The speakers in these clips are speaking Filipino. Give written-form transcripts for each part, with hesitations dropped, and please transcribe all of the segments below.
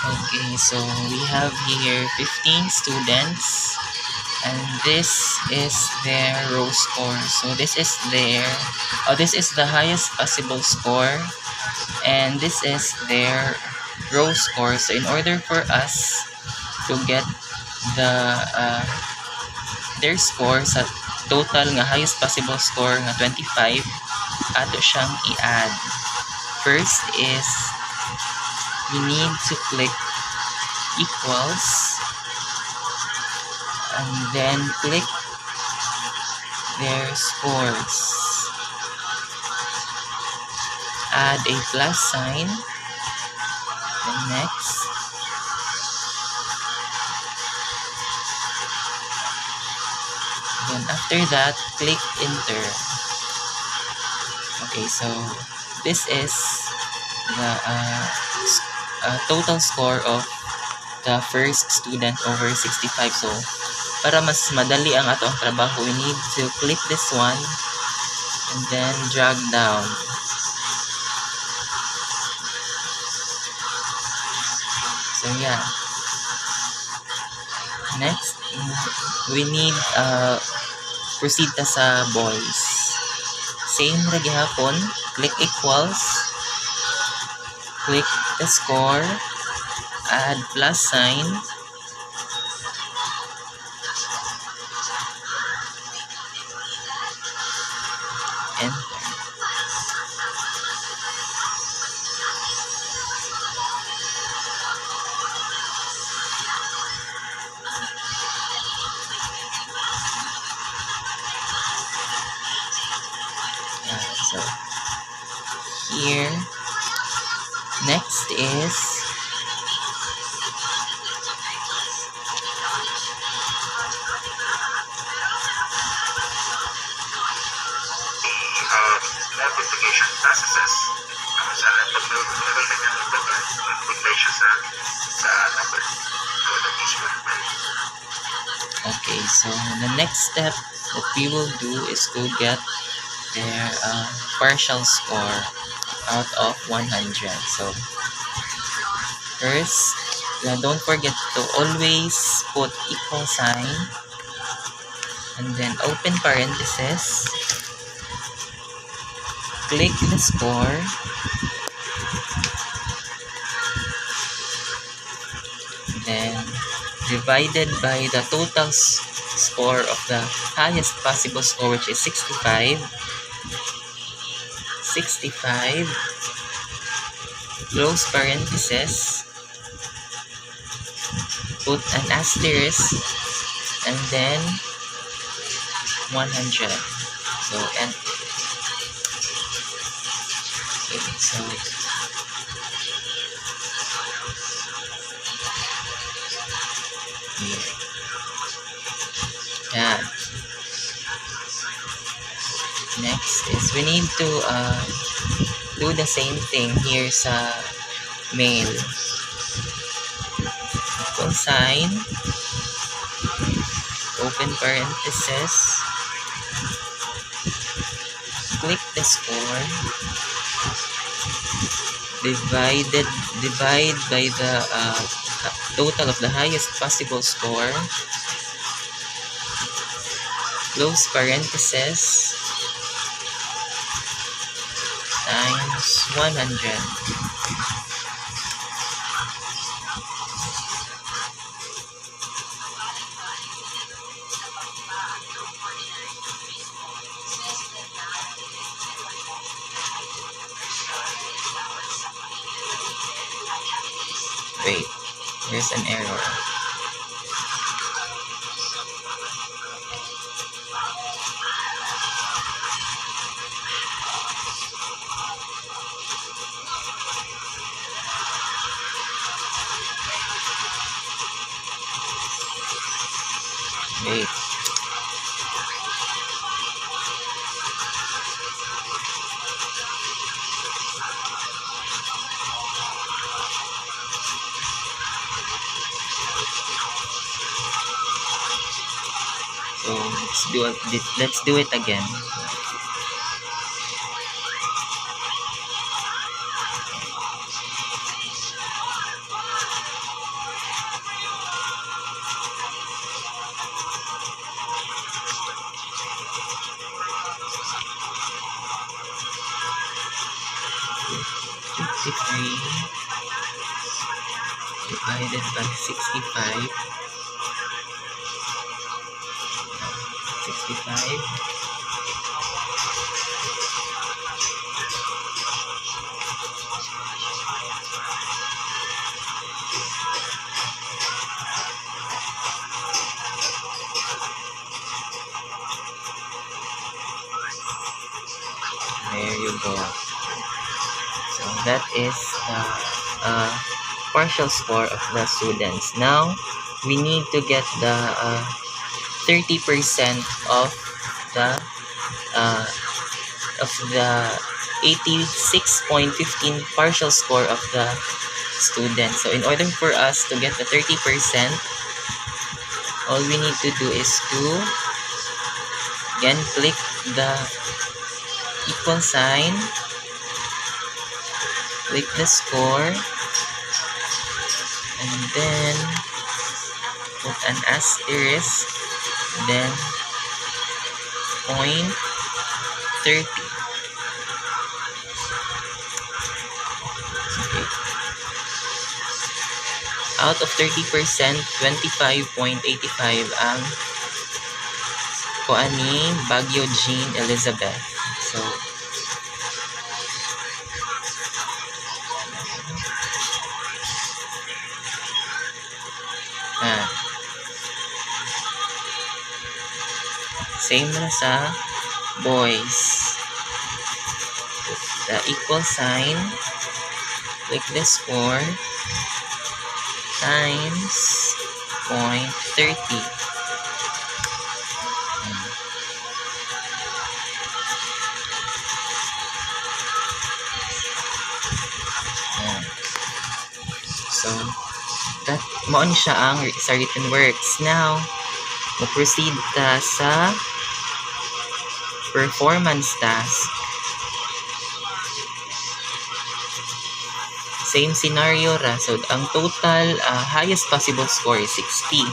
Okay, so we have here 15 students, and this is their row score. So this is this is the highest possible score, and this is their row score. So in order for us to get the their score sa total nga highest possible score nga 25, ato siyang i-add. First is we need to click equals, and then click their scores. Add a plus sign, and next. Then after that, click enter. Okay, so this is the total score of the first student over 65. So para mas madali ang ato ang trabaho, we need to click this one and then drag down. So yeah. Next, we need proceed ta sa boys. Same ra gihapon, click equals, click the score, add plus sign, enter. So here, next is notification processes sa notification sa number. okay, so the next step that we will do is to get their partial score out of 100. So first, don't forget to always put equal sign and then open parenthesis, click the score, then divided by the total score of the highest possible score, which is 65, close parenthesis, put an asterisk, and then 100. So and okay, so yeah. Next is we need to do the same thing here sa mail. Equal sign, open parenthesis, click the score, divide by the total of the highest possible score, close parenthesis, times 100. Wait, there's an error. Wait. So let's do it again. 53 divided by 65. 65. There you go. So that is the partial score of the students. Now we need to get the 30% of the 86.15 partial score of the student. So in order for us to get the 30%, all we need to do is to again click the equal sign, click the score, and then put an asterisk, then 0.30. Okay. Out of 30%, 25.85 ang kuan ni Baguio Jean Elizabeth. So, same na sa boys. Put the equal sign, click the score, times 0.30. So, that mo ni siya ang sa written works. Now, mo-proceed ta sa performance task. Same scenario ra. So, ang total highest possible score is 60.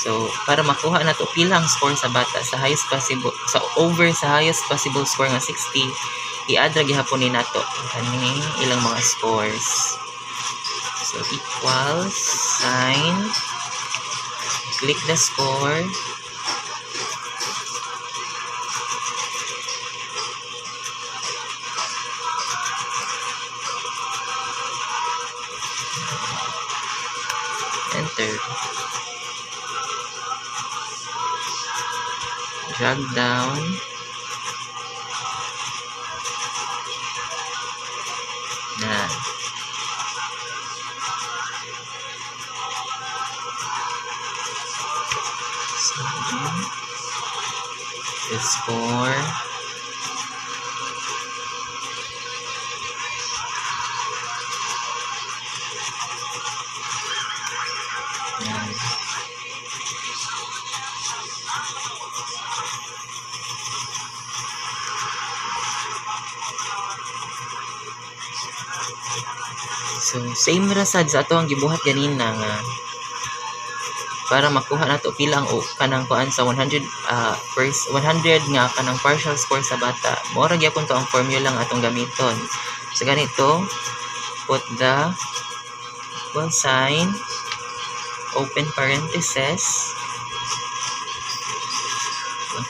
So, para makuha na to pila ang score sa bata sa highest possible, sa over sa highest possible score nga 60, i-add ra gihapon ni nato kaning ilang mga scores. So, equals sign, click the score, enter, drag down, na. The score, yan. So same ra sad sa ato ang gibuhat ganina nga para makuha nato pila ang kanang kuan sa 100 first 100 nga kanang partial score sa bata. Mao ra gyapon to ang formula nga atong gamiton. So ganito, put the equal sign, open parenthesis,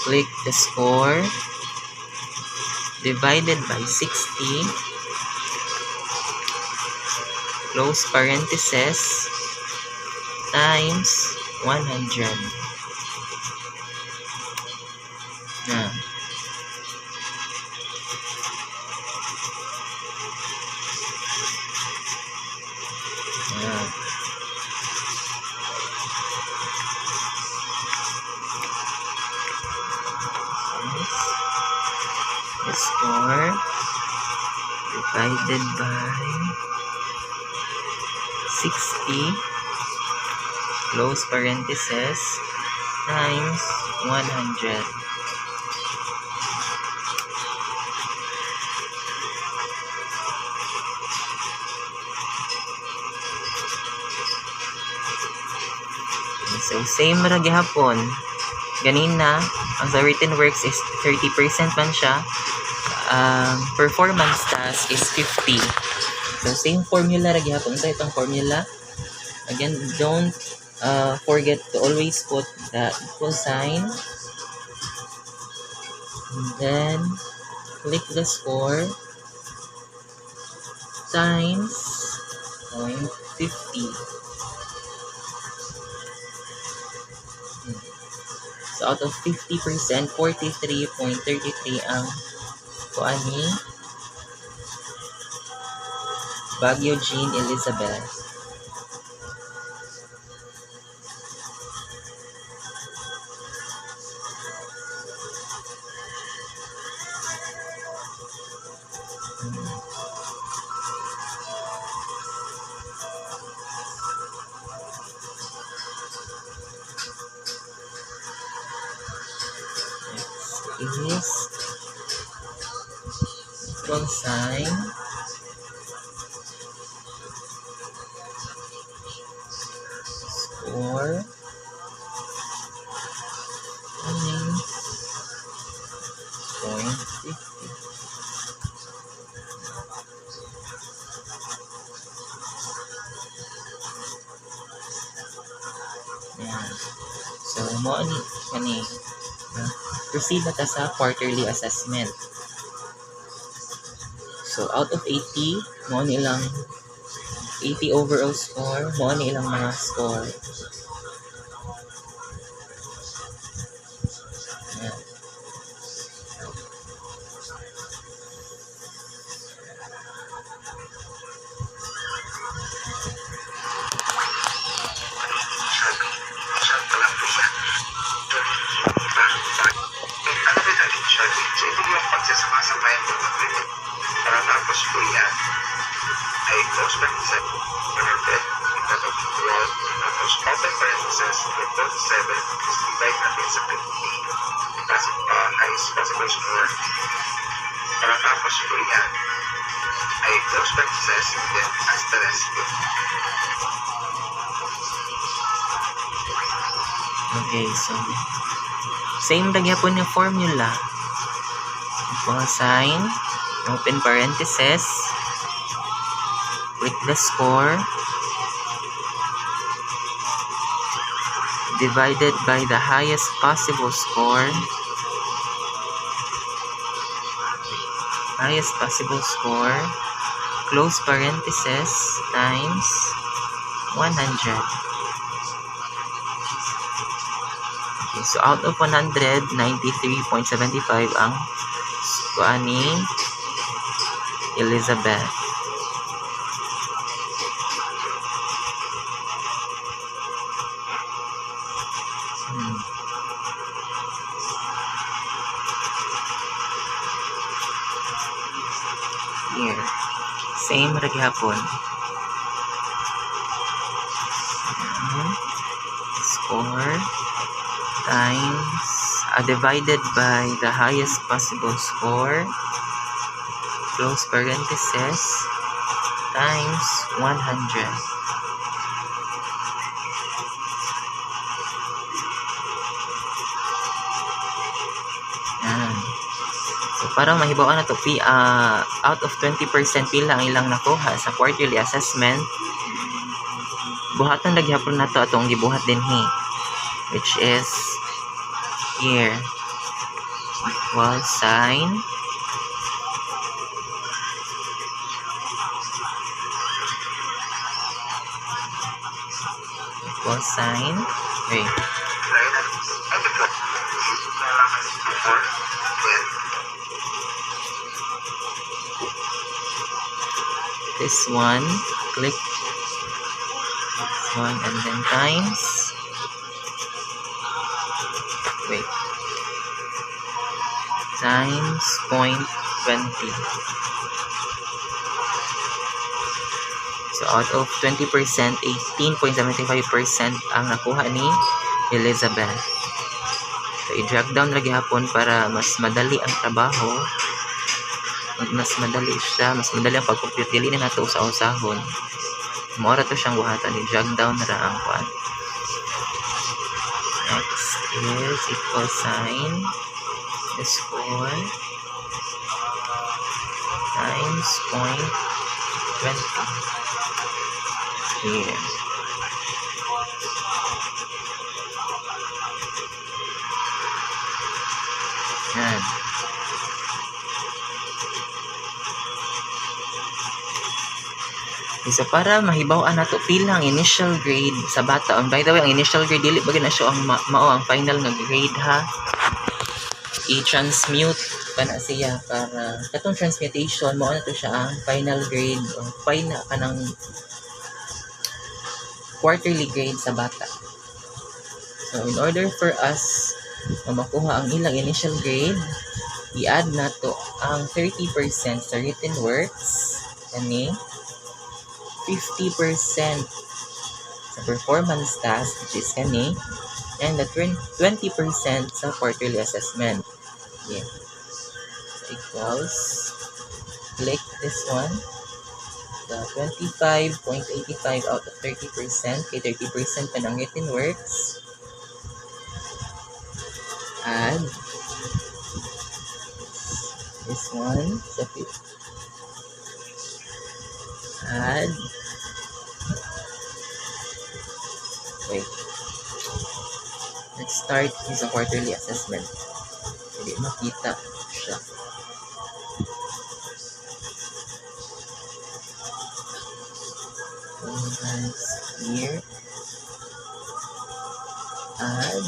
click the score divided by 60, close parenthesis, times 100. Na. The score divided by 60, close parenthesis, times 100. So, same ra gihapon. Ganina, ang sa written works is 30% man siya. Performance task is 50. So same formula ra gyapon sa itong formula. Again, don't forget to always put the equal sign. And then click the score times 0.50. So out of 50%, 43.33 ang kuan ni Baguio Jean Elizabeth. Is equal sign score times 0.50. Yan. So mo ani proceed na ta sa quarterly assessment. So out of 80, mo ni ilang 80 overall score, mo ni ilang mga score. Yan. Siya pala po siya. Ano rin natin siya? So ito yung pagsasama-samayan mo ng rin. Tapos po yan ay close parenthesis 100 cut off roll, tapos open parenthesis 47 is divide natin sa 50 highest possible score. Tapos po yan ay close parenthesis and then asterisk. Okay, so same lang yapon yung formula. Equal sign, open parenthesis, click the score, divided by the highest possible score, close parenthesis, times 100. Okay, so out of 100, 93.75 ang kuan ni Elizabeth. Here, same ra gyapon. Score times divided by the highest possible score, close parenthesis, times 100. So para mahibawan na to, out of 20% pila ang ilang nakuha sa quarterly assessment, buhaton lagyapon na to atong gibuhat din which is here, equal sign wait, this one, click this one and then times, times 0.20. So out of 20%, 18.75% ang nakuha ni Elizabeth. So i-drag down lagi hapon para mas madali ang trabaho. Mas madali ang pag-compute. Dili na nato sa usahon. Mora to siyang buhatan. I-drag down na ang kuan. Next is equal sign, the score, times 20. Here. Yan. So para mahibaw-an nato pila ang initial grade sa bata. By the way, ang initial grade dili ba na siya ang mao ang final nga grade ha. I-transmute pa na siya para katong transmutation mao na to siya ang final grade o final kanang quarterly grade sa bata. So in order for us na makuha ang ilang initial grade, i-add na to ang 30% sa written works kani 50% sa performance task which is kani and the 20% sa quarterly assessment. Yeah. So equals, click this one, the 25.85 out of 30%, kay 30% pa ng written works, add this one, so add, wait, let's start with a quarterly assessment. Hindi makita siya. Here, add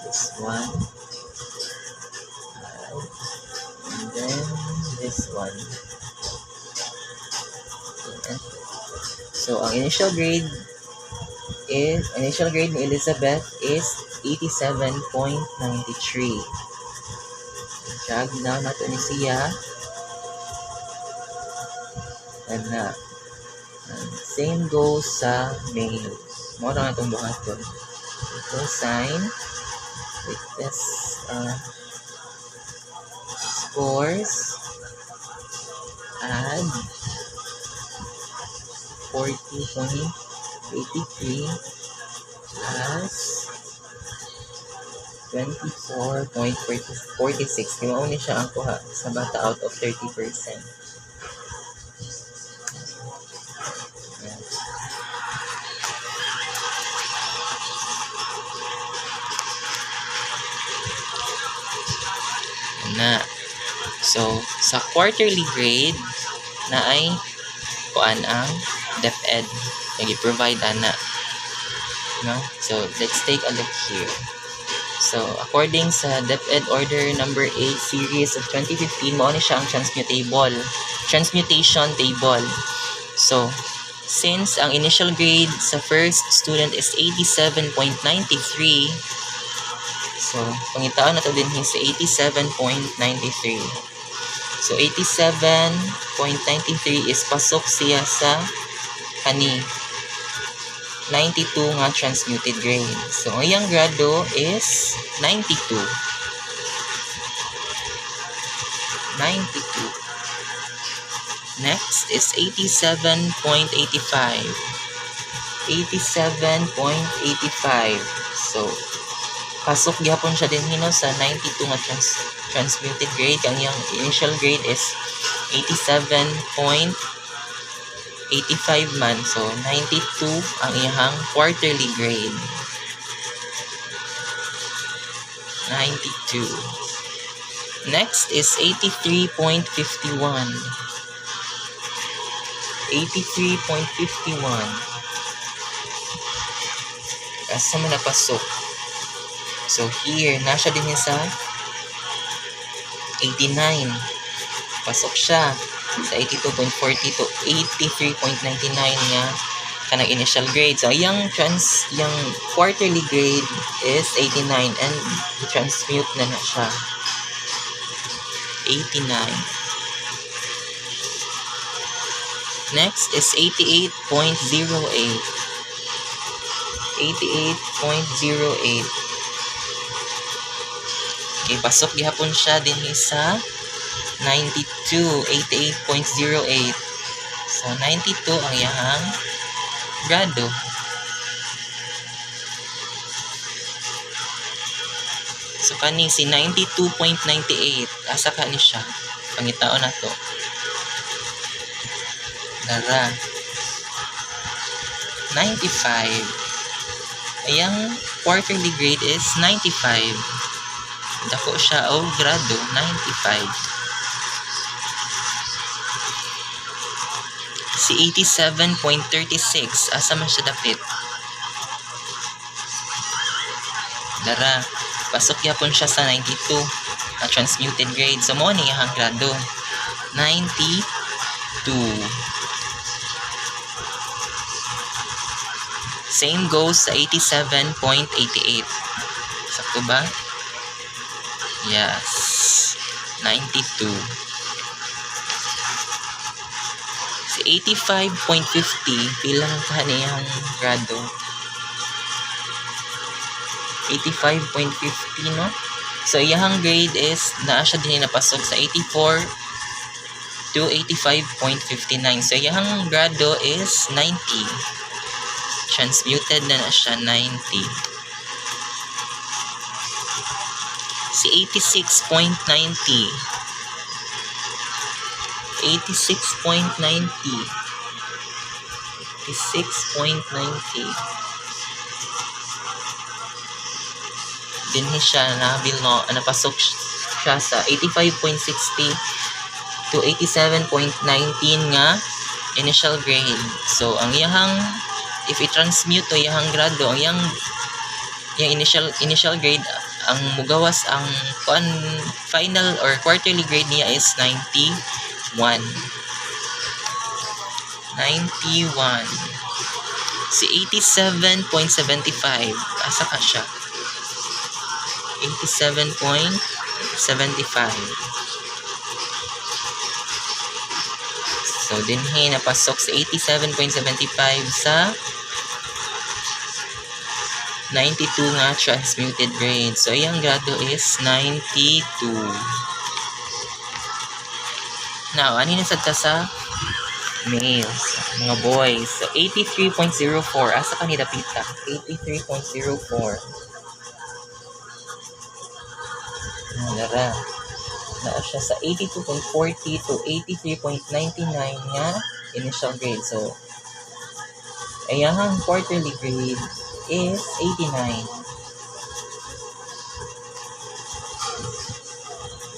this one, add, and then this one. Okay. So ang initial grade ni Elizabeth is 87.93. Drag down nato ni siya. And same goes sa males. Mo na itong buhaton. Equal sign. With this scores. Add 40.83 plus 24.46. Kaya ni siya ang kuha sa bata out of 30%. Na. So, sa quarterly grade na ay kuan ang DepEd yung i-provide ana. No? So, let's take a look here. So, according sa DepEd Order number 8 series of 2015, mao ni siya ang transmutation table. So, since ang initial grade sa first student is 87.93, so, pangitaon na to din sa 87.93. So, 87.93 is pasok siya sa kani 92 nga transmuted grade. So, ang iyang grado is 92. 92. Next is 87.85. 87.85. So, pasok gyapon siya din hino sa 92 nga transmuted grade. Ang iyang initial grade is 87.85 man. So, 92 ang iyang quarterly grade. 92. Next is 83.51. 83.51. Asa man napasok. So, here, nasa din sa 89. Pasok siya sa 82.40 to 83.99 nga kanang initial grade. So, yung quarterly grade is 89 and transmute na siya. 89. Next is 88.08. 88.08. Okay, pasok gihapon siya din sa 92, 88.08. So, 92 ang iyang grado. So, kani si 92.98. Asa ka ni siya? Pangitaon na to. Dara. 95. Ayang quarterly grade is 95. Dako siya o grado, 95. Si 87.36, asa man siya dapit? Dara, pasok yapon siya sa 92 na transmuted grade. So mo ni ang grado, 92. Same goes sa 87.88. Sakto ba? Yes. 92. Si 85.50, pilang kaniyang grado? 85.50, no? So, iyang grade is, naa siya din napasok sa 84 to 85.59. So, iyang grado is 90. Transmuted na siya 90. Si 86.90. 86.90. 86.90. Dinhi siya napasok siya sa 85.60 to 87.19 nga initial grade. So, ang iyang, if i-transmute to iyang grado, ang iyang initial grade, ang mugawas ang final or quarterly grade niya is 91. 91. Si 87.75, asa ka siya? 87.75. So, dinhi napasok sa 87.75 sa 92 nga transmuted grade. So, iyang grado is 92. Now, ano na sad ka sa males, mga boys? So, 83.04. Asa ka ni dapita? 83.04. Dara. Naa siya sa 82.40 to 83.99 nga initial grade. So, ayahang quarterly grade is 89.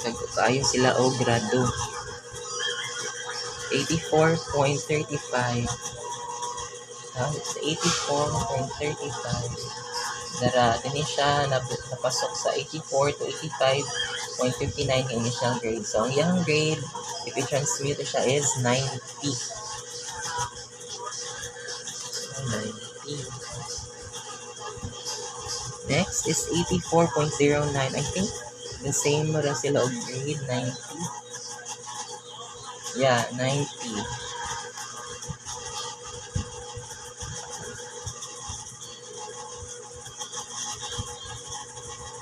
Nagkakayo sila o grado. 84.35. It's 84.35. Dara, din siya napasok sa 84 to 85.59 yung initial grade. So, ang iyang grade, if i-transmute siya, is 90. 90. Next is 84.09. I think the same ra sila og grade, 90. Yeah, 90.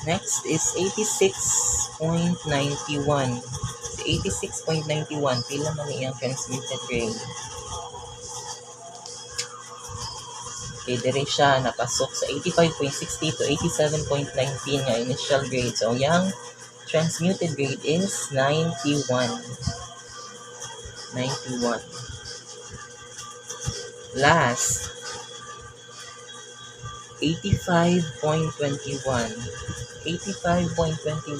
Next is 86.91. 86.91, pila man iyang transmuted grade. Okay, dire siya napasok sa 85.60 to 87.19 nga initial grade. So, yung transmuted grade is 91. 91. Last, 85.21. 85.21.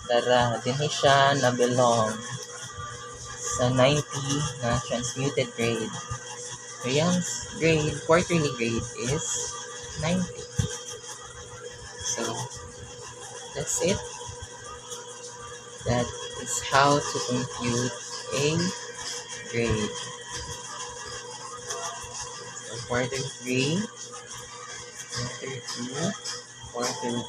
Tara, din siya na belong sa 90 na transmuted grade. So, yung grade, quarterly grade is 90. So, that's it. That is how to compute a grade. So, quarter 3, quarter 2, quarter 1.